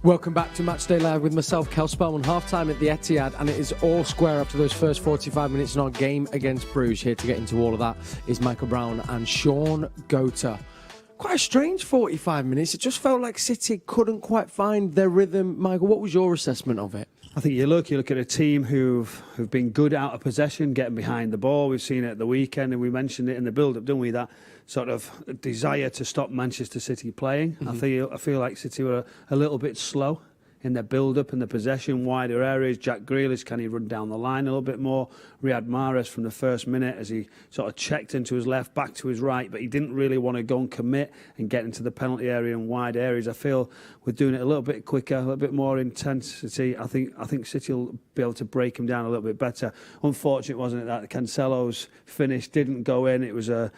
Welcome back to Matchday Live with myself, Cel Spellman. Half-time at the Etihad, and it is all square after those first 45 minutes in our game against Bruges. Here to get into all of that is Michael Brown and Shaun Gota. Quite a strange 45 minutes. It just felt like City couldn't quite find their rhythm. Michael, what was your assessment of it? I think you look at a team who've been good out of possession, getting behind the ball. We've seen it at the weekend, and we mentioned it in the build-up, didn't we? That sort of desire to stop Manchester City playing. Mm-hmm. I feel like City were a little bit slow in their build-up and the possession, wider areas. Jack Grealish, can he run down the line a little bit more? Riyad Mahrez from the first minute as he sort of checked into his left, back to his right, but he didn't really want to go and commit and get into the penalty area and wide areas. I feel we're doing it a little bit quicker, a little bit more intensity. I think City will be able to break him down a little bit better. Unfortunate, wasn't it, that Cancelo's finish didn't go in. It was a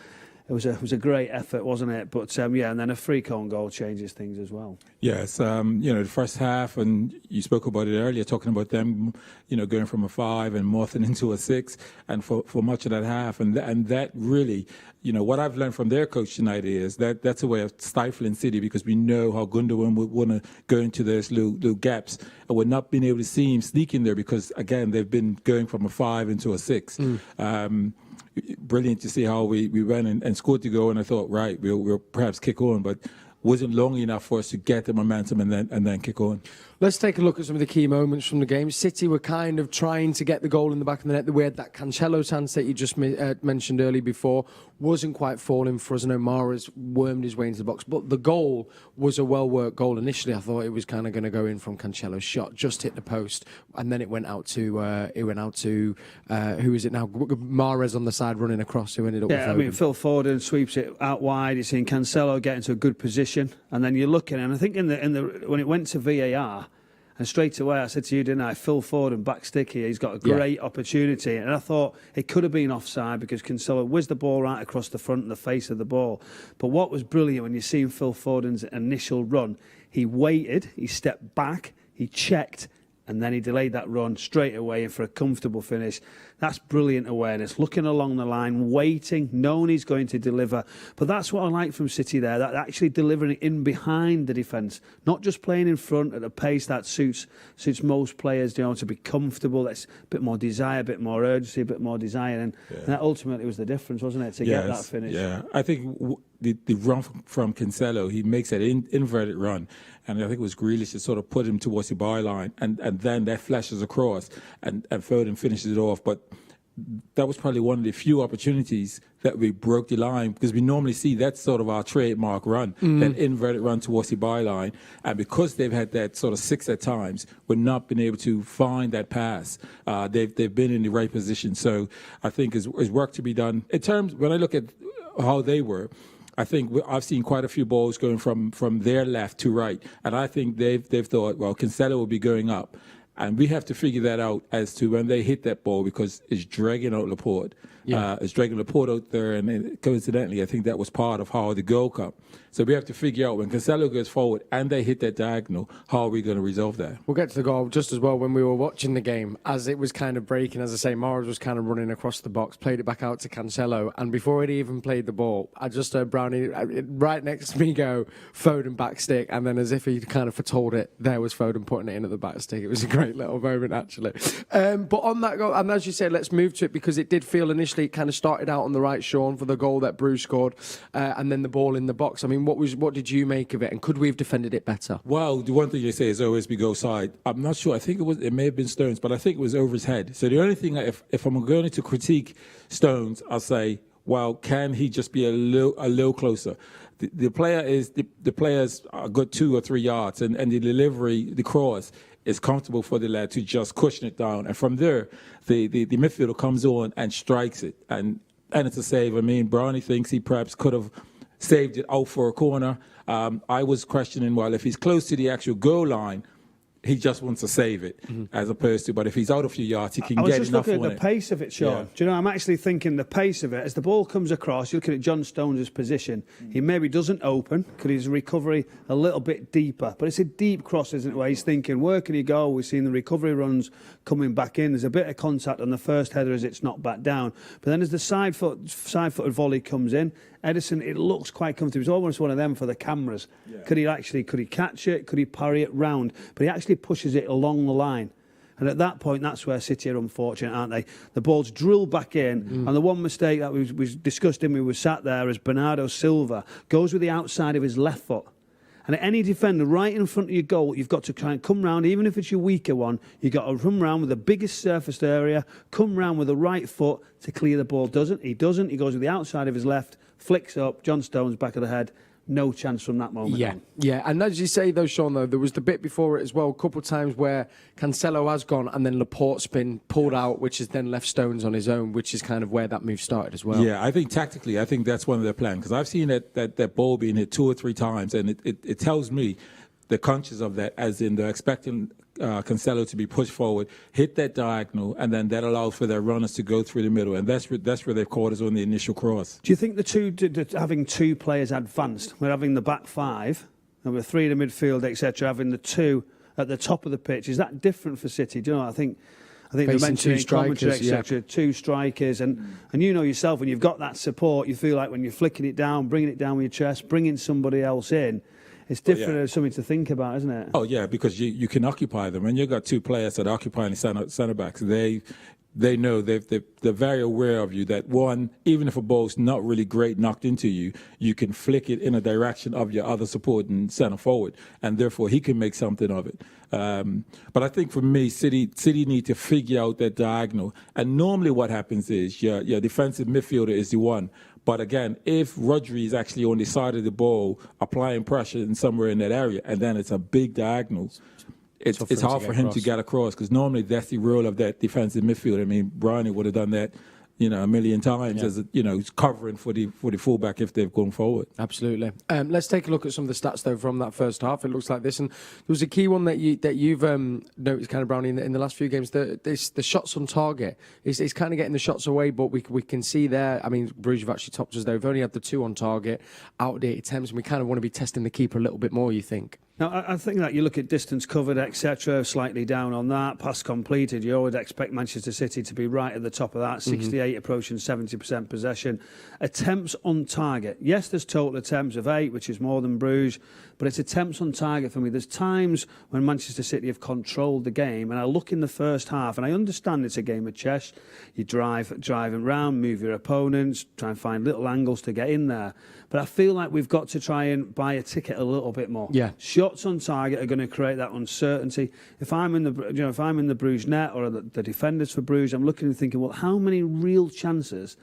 great effort, wasn't it? But yeah, and then a free cone goal changes things as well. Yes, the first half, and you spoke about it earlier, talking about them, going from a 5 and morphing into a 6, and for much of that half, and that really, what I've learned from their coach tonight is that's a way of stifling City, because we know how Gundogan would want to go into those little gaps, and we're not being able to see him sneak in there because again they've been going from a 5 into a 6. Brilliant to see how we went and scored the goal, and I thought, right, we'll perhaps kick on, but wasn't long enough for us to get the momentum and then kick on. Let's take a look at some of the key moments from the game. City were kind of trying to get the goal in the back of the net. We had that Cancelo chance that you just mentioned earlier before. Wasn't quite falling for us. I know Mahrez wormed his way into the box, but the goal was a well-worked goal. Initially, I thought it was kind of going to go in from Cancelo's shot, just hit the post, and then it went out to who is it now? Mahrez on the side running across, who ended up with Foden. I mean, Phil Foden sweeps it out wide. You're seeing Cancelo get into a good position, and then you're looking, and I think in the when it went to VAR. And straight away, I said to you, didn't I, Phil Foden back stick here. He's got a great opportunity. And I thought it could have been offside because Cancelo whizzed the ball right across the front and the face of the ball. But what was brilliant when you see Phil Foden's initial run, he waited, he stepped back, he checked, and then he delayed that run straight away and for a comfortable finish. That's brilliant awareness. Looking along the line, waiting, knowing he's going to deliver. But that's what I like from City there, that actually delivering in behind the defence, not just playing in front at a pace that suits most players, to be comfortable. That's a bit more desire, a bit more urgency, a bit more desire. And that ultimately was the difference, wasn't it, to get that finish? Yeah, I think the run from Cancelo, he makes that inverted run. And I think it was Grealish that sort of put him towards the byline, and then that flashes across, and Foden finishes it off. But that was probably one of the few opportunities that we broke the line, because we normally see that's sort of our trademark run, that inverted run towards the byline. And because they've had that sort of 6 at times, we've not been able to find that pass. They've been in the right position. So I think there's work to be done. In terms, when I look at how they were, I think I've seen quite a few balls going from their left to right, and I think they've thought, well, Cancelo will be going up, and we have to figure that out as to when they hit that ball, because it's dragging out Laporte. It's dragging Laporte out there, and coincidentally, I think that was part of how the goal come. So we have to figure out when Cancelo goes forward and they hit that diagonal, how are we going to resolve that? We'll get to the goal just as well when we were watching the game. As it was kind of breaking, as I say, Mahrez was kind of running across the box, played it back out to Cancelo, and before he even played the ball, I just heard Brownie right next to me go, Foden back stick, and then as if he kind of foretold it, there was Foden putting it in at the back stick. It was a great little moment, actually. But on that goal, and as you said, let's move to it, because it did feel initially it kind of started out on the right, Shaun, for the goal that Bruges scored, and then the ball in the box. I mean, what did you make of it, and could we have defended it better? Well, the one thing you say is always we go side. I'm not sure. I think it may have been Stones, but I think it was over his head. So the only thing, if I'm going to critique Stones, I'll say, well, can he just be a little closer? The players are a good 2 or 3 yards, and the delivery, the cross, is comfortable for the lad to just cushion it down. And from there, the midfielder comes on and strikes it. And it's a save. I mean, Bruyne thinks he perhaps could have saved it out for a corner. I was questioning, well, if he's close to the actual goal line, he just wants to save it, as opposed to, but if he's out a few yards, he can get enough on it. I was just looking at the pace of it, Shaun. Yeah. Do you know, I'm actually thinking the pace of it, as the ball comes across, you're looking at John Stones' position, he maybe doesn't open, because his recovery a little bit deeper, but it's a deep cross, isn't it, where he's thinking, where can he go? We've seen the recovery runs coming back in. There's a bit of contact on the first header as it's knocked back down, but then as the side-footed volley comes in, Ederson, it looks quite comfortable. He's almost one of them for the cameras. Yeah. Could he catch it? Could he parry it round? But he actually pushes it along the line. And at that point, that's where City are unfortunate, aren't they? The ball's drilled back in, and the one mistake that we discussed we were sat there as Bernardo Silva goes with the outside of his left foot. And any defender right in front of your goal, you've got to try and come round, even if it's your weaker one, you've got to come round with the biggest surfaced area, come round with the right foot to clear the ball. He doesn't. He goes with the outside of his left, flicks up, John Stones back of the head. No chance from that moment on. Yeah. And as you say, though, Shaun, though, there was the bit before it as well, a couple of times where Cancelo has gone and then Laporte's been pulled out, which has then left Stones on his own, which is kind of where that move started as well. Yeah, I think tactically, I think that's one of their plans, because I've seen that ball being hit 2 or 3 times, and it tells me they're conscious of that, as in they're expecting Cancelo to be pushed forward, hit that diagonal, and then that allows for their runners to go through the middle, and that's where they've caught us on the initial cross. Do you think having 2 players advanced, we're having the back 5, and we're 3 in the midfield, etc., having the 2 at the top of the pitch, is that different for City? Do you know? I think they mentioned 2 strikers, etc. 2 strikers, and you know yourself, when you've got that support, you feel like when you're flicking it down, bringing it down with your chest, bringing somebody else in. It's different. There's something to think about, isn't it? Oh, yeah, because you can occupy them. And you've got 2 players that are occupying the centre backs. They know, they're very aware of you, that one, even if a ball's not really great knocked into you, you can flick it in a direction of your other supporting centre forward, and therefore he can make something of it. But I think for me, City need to figure out that diagonal. And normally what happens is your defensive midfielder is the one. But again, if Rodri is actually on the side of the ball, applying pressure in somewhere in that area, and then it's a big diagonal, it's hard for him to get across, because normally that's the role of that defensive midfielder. I mean, Bruyne would have done that, a million times, as covering for the fullback if they've gone forward. Absolutely. Let's take a look at some of the stats though from that first half. It looks like this, and there was a key one that you've noticed, kind of, Brownie, in the last few games. The shots on target. It's kind of getting the shots away, but we can see there. I mean, Bruges have actually topped us there. We've only had the 2 on target, out of 8 attempts, and we kind of want to be testing the keeper a little bit more, you think? Now, I think that you look at distance covered, etc., slightly down on that. Pass completed, you always expect Manchester City to be right at the top of that. 68, approaching 70% possession. Attempts on target. Yes, there's total attempts of 8, which is more than Bruges, but it's attempts on target for me. There's times when Manchester City have controlled the game, and I look in the first half, and I understand it's a game of chess. You driving round, move your opponents, try and find little angles to get in there. But I feel like we've got to try and buy a ticket a little bit more. Yeah. Shots on target are going to create that uncertainty. If I'm in the Bruges net, or the defenders for Bruges, I'm looking and thinking, well, how many real chances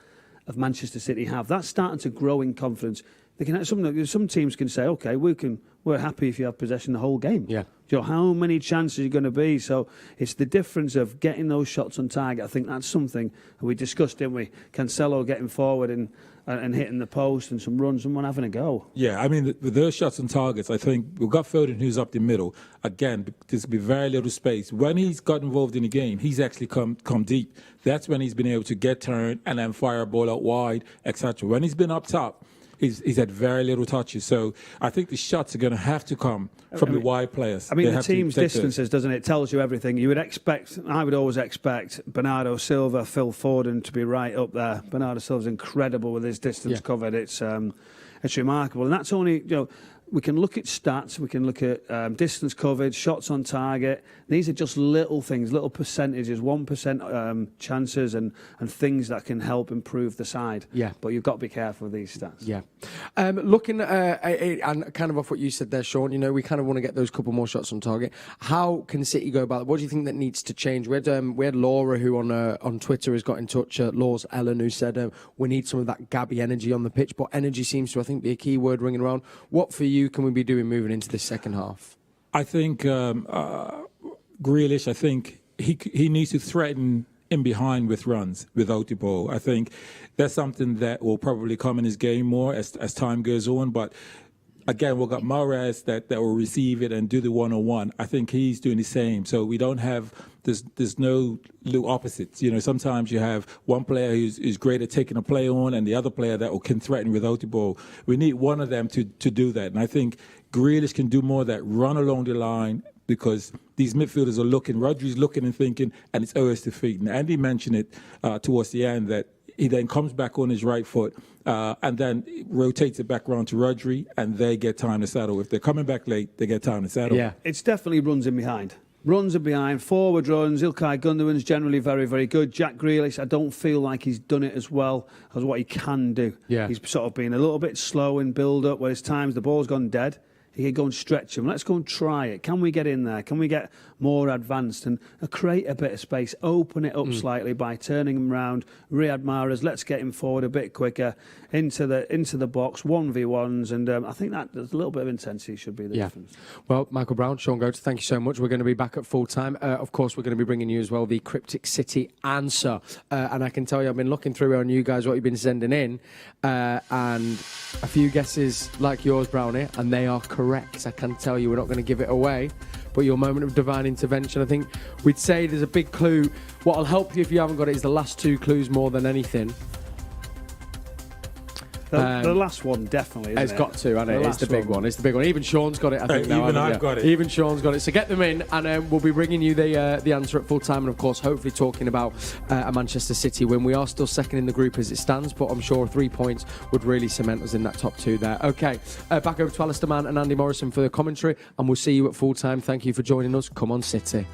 of Manchester City have? That's starting to grow in confidence. They can some teams can say, okay, we're happy if you have possession the whole game. Yeah. How many chances are you going to be? So it's the difference of getting those shots on target. I think that's something we discussed, didn't we? Cancelo getting forward and hitting the post, and some runs, and one having a go. Yeah, I mean, with those shots on targets, I think we've got Foden, who's up the middle. Again, there's be very little space. When he's got involved in the game, he's actually come deep. That's when he's been able to get turned and then fire a ball out wide, etc. When he's been up top, he's had very little touches. So I think the shots are going to have to come from the wide players. I mean, the team's distances, doesn't it? It tells you everything. I would always expect Bernardo Silva, Phil Foden to be right up there. Bernardo Silva's incredible with his distance covered. It's remarkable. And that's only, we can look at stats, we can look at distance covered, shots on target. These are just little things, little percentages, 1% chances and things that can help improve the side. Yeah. But you've got to be careful with these stats. Yeah. Looking at, and kind of off what you said there, Shaun, we kind of want to get those couple more shots on target. How can City go about it? What do you think that needs to change? We had Laura, who on Twitter has got in touch, Laws Ellen, who said we need some of that Gabby energy on the pitch, but energy seems to, I think, be a key word ringing around. What for you can we be doing moving into the second half? I think Grealish, I think he needs to threaten in behind with runs without the ball. I think that's something that will probably come in his game more as time goes on. But again, we've got Mahrez that will receive it and do the one-on-one. I think he's doing the same. So we don't have, there's no little opposites. Sometimes you have one player who's great at taking a play on and the other player that can threaten without the ball. We need one of them to do that. And I think Grealish can do more of that, run along the line, because these midfielders are looking, Rodri's looking and thinking, and it's always to feet. And Andy mentioned it towards the end, that he then comes back on his right foot and then rotates it back around to Rodri, and they get time to settle. If they're coming back late, they get time to settle. Yeah. It's definitely runs in behind. Runs are behind, forward runs. Ilkay Gundogan's generally very, very good. Jack Grealish, I don't feel like he's done it as well as what he can do. Yeah. He's sort of been a little bit slow in build-up, whereas times the ball's gone dead. He could go and stretch him. Let's go and try it. Can we get in there? Can we get more advanced and create a bit of space? Open it up slightly by turning him round. Riyad Mahrez, let's get him forward a bit quicker into the box, 1v1s, and I think that there's a little bit of intensity should be the difference. Well, Michael Brown, Shaun Goetz, thank you so much. We're going to be back at full time. Of course, we're going to be bringing you as well the Cryptic City answer. And I can tell you, I've been looking through on you guys what you've been sending in, and a few guesses like yours, Brownie, and they are correct. I can tell you we're not going to give it away, but your moment of divine intervention, I think we'd say there's a big clue. What will help you if you haven't got it is the last two clues more than anything. The last one, definitely. It's got to, hasn't it? It's the big one. It's the big one. Even Shaun's got it, I think. Even I've got it. Even Shaun's got it. So get them in, and we'll be bringing you the answer at full time, and of course, hopefully talking about a Manchester City win. We are still second in the group as it stands, but I'm sure 3 points would really cement us in that top two there. Okay, back over to Alistair Mann and Andy Morrison for the commentary, and we'll see you at full time. Thank you for joining us. Come on, City.